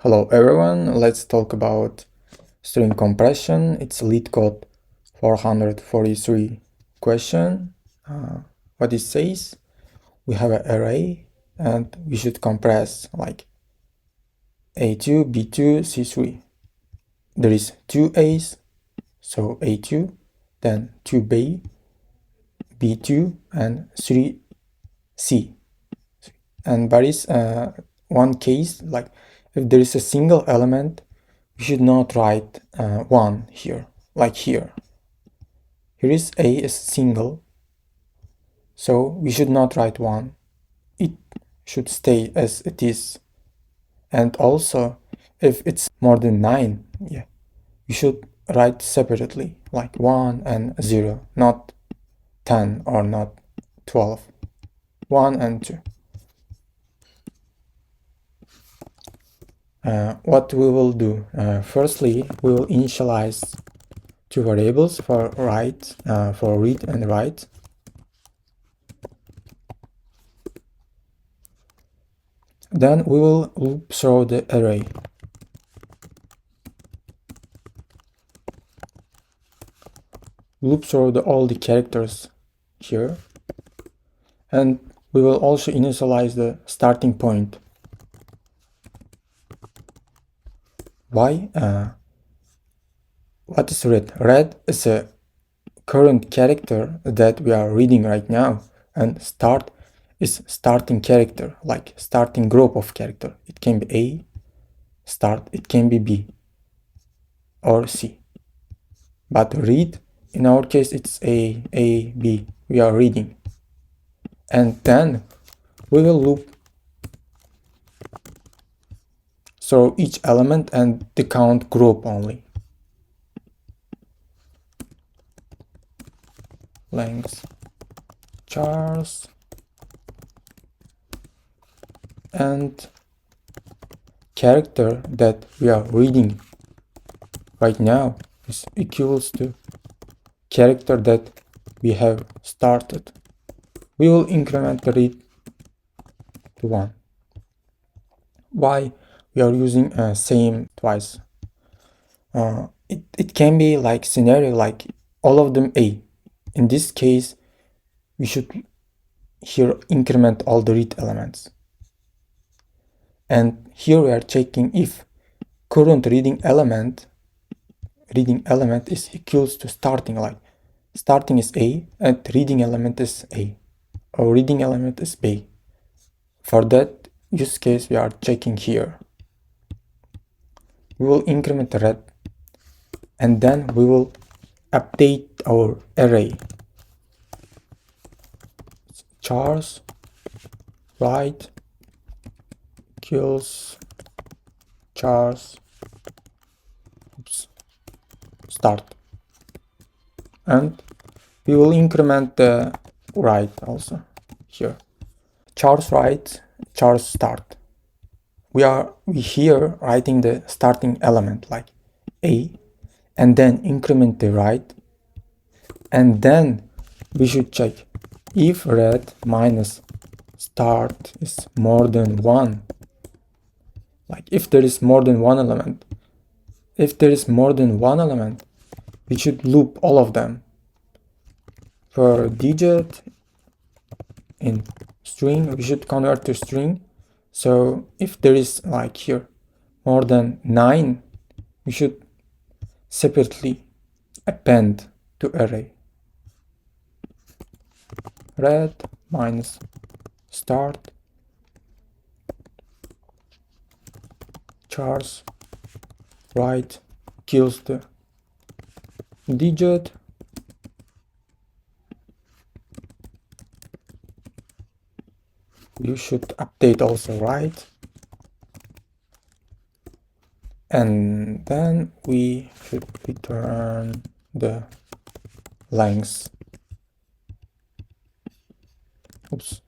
Hello everyone, let's talk about string compression. It's Leetcode 443 question. What it says, we have an array and we should compress like A2, B2, C3. There is two A's, so A2, then two B, B2 and 3C. And there is one case, like if there is a single element, we should not write 1 here, like here. Here is A is single, so we should not write 1. It should stay as it is. And also, if it's more than 9, we should write separately, like 1 and 0, not 10 or not 12. 1 and 2. What we will do, firstly, we will initialize two variables for read and write. Then we will loop through the array. Loop through all the characters here. And we will also initialize the starting point. Why? What is read? Read is a current character that we are reading right now, and start is starting character, like starting group of character. It can be A, start, it can be B or C. But read, in our case, it's A, B. We are reading. And then we will loop through each element and the count group only. Length chars and character that we are reading right now is equals to character that we have started. We will increment the read to 1. Why we are using same twice? It can be like scenario like all of them A. In this case, we should here increment all the read elements. And here we are checking if current reading element is equals to starting, like starting is A and reading element is A, or reading element is B. For that use case, we are checking here. We will increment the read and then we will update our array. Chars write equals chars start, and we will increment the write also here. Chars write, chars start. We here writing the starting element like A, and then increment the write, and then we should check if read minus start is more than 1. Like if there is more than one element. If there is more than one element, we should loop all of them. For digit in string, we should convert to string. So if there is like here more than 9, we should separately append to array. Read minus start chars write kills the digit. You should update also write, and then we should return the length. Oops.